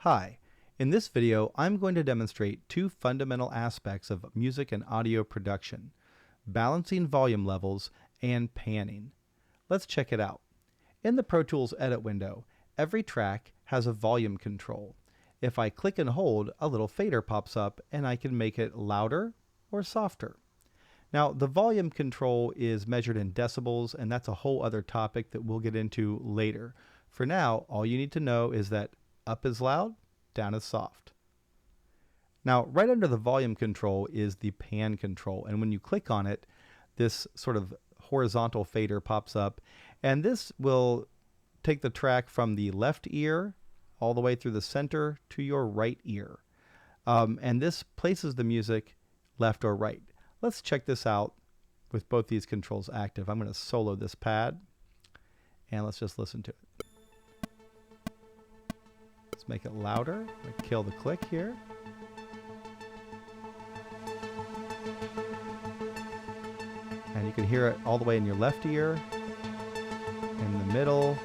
Hi, in this video I'm going to demonstrate two fundamental aspects of music and audio production: balancing volume levels and panning. Let's check it out. In the Pro Tools edit window, every track has a volume control. If I click and hold, a little fader pops up and I can make it louder or softer. Now, the volume control is measured in decibels, and that's a whole other topic that we'll get into later. For now, all you need to know is that up is loud, down is soft. Now, right under the volume control is the pan control, and when you click on it, this sort of horizontal fader pops up, and this will take the track from the left ear all the way through the center to your right ear. And this places the music left or right. Let's check this out with both these controls active. I'm going to solo this pad, and let's just listen to it. Let's make it louder. Kill the click here. And you can hear it all the way in your left ear, in the middle,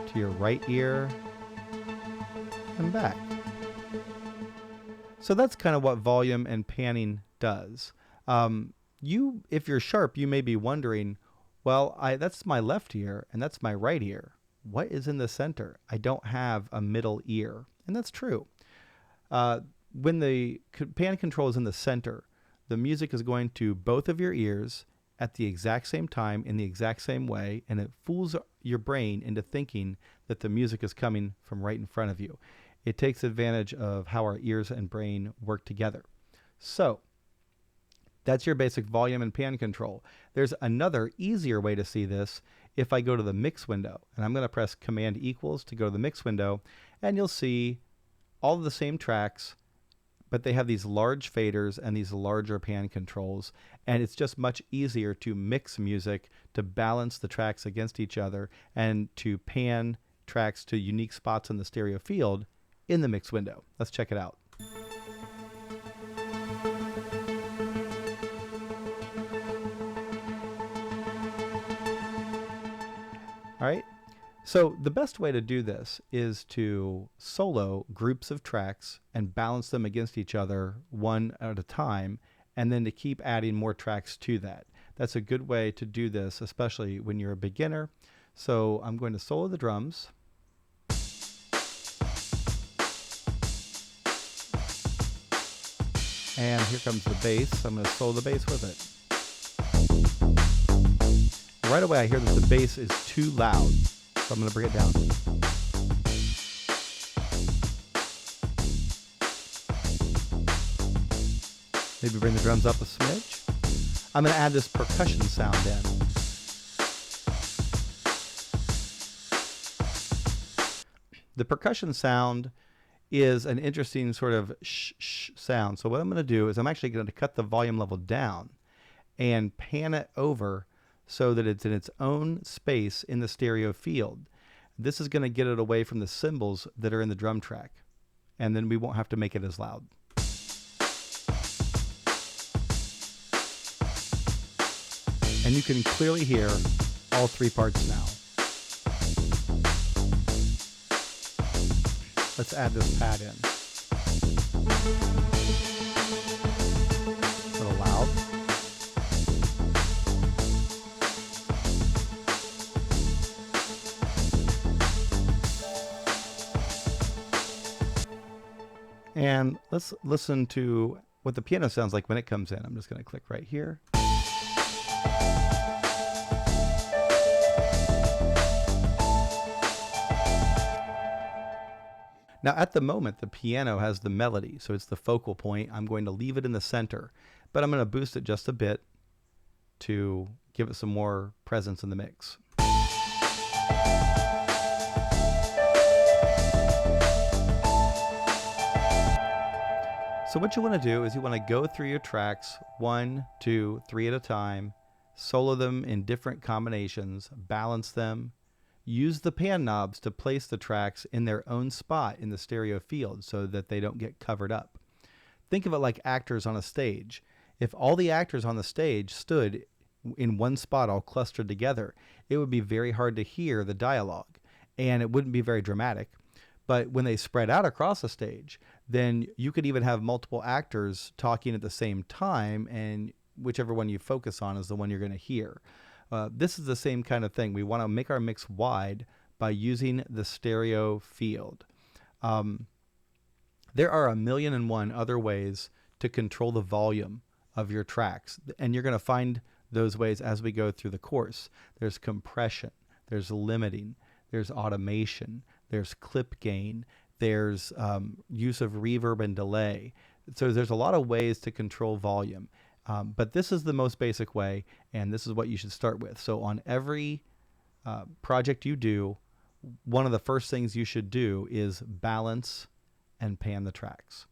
to your right ear, and back. So that's kind of what volume and panning does. If you're sharp, you may be wondering, well, that's my left ear and that's my right ear. What is in the center? I don't have a middle ear. And that's true. When the pan control is in the center, the music is going to both of your ears at the exact same time in the exact same way, and it fools your brain into thinking that the music is coming from right in front of you. It takes advantage of how our ears and brain work together. So that's your basic volume and pan control. There's another easier way to see this. If I go to the mix window, and I'm going to press Command equals to go to the mix window, and you'll see all of the same tracks, but they have these large faders and these larger pan controls, and it's just much easier to mix music, to balance the tracks against each other, and to pan tracks to unique spots in the stereo field in the mix window. Let's check it out. All right. So the best way to do this is to solo groups of tracks and balance them against each other one at a time, and then to keep adding more tracks to that. That's a good way to do this, especially when you're a beginner. So I'm going to solo the drums. And here comes the bass. I'm going to solo the bass with it. Right away I hear that the bass is too loud, so I'm going to bring it down. Maybe bring the drums up a smidge. I'm going to add this percussion sound in. The percussion sound is an interesting sort of shh sound. So what I'm going to do is I'm actually going to cut the volume level down and pan it over so that it's in its own space in the stereo field. This is going to get it away from the cymbals that are in the drum track, and then we won't have to make it as loud. And you can clearly hear all three parts now. Let's add this pad in. A little loud. And let's listen to what the piano sounds like when it comes in. I'm just going to click right here. Now at the moment the piano has the melody, so it's the focal point. I'm going to leave it in the center, but I'm going to boost it just a bit to give it some more presence in the mix. So what you want to do is you want to go through your tracks 1, 2, 3 at a time, solo them in different combinations, balance them, use the pan knobs to place the tracks in their own spot in the stereo field so that they don't get covered up. Think of it like actors on a stage. If all the actors on the stage stood in one spot all clustered together, it would be very hard to hear the dialogue, and it wouldn't be very dramatic. But when they spread out across the stage, then you could even have multiple actors talking at the same time, and whichever one you focus on is the one you're going to hear. This is the same kind of thing. We want to make our mix wide by using the stereo field. There are 1,000,001 other ways to control the volume of your tracks, and you're going to find those ways as we go through the course. There's compression, there's limiting, there's automation, there's clip gain, there's use of reverb and delay. So there's a lot of ways to control volume. But this is the most basic way, and this is what you should start with. So on every project you do, one of the first things you should do is balance and pan the tracks.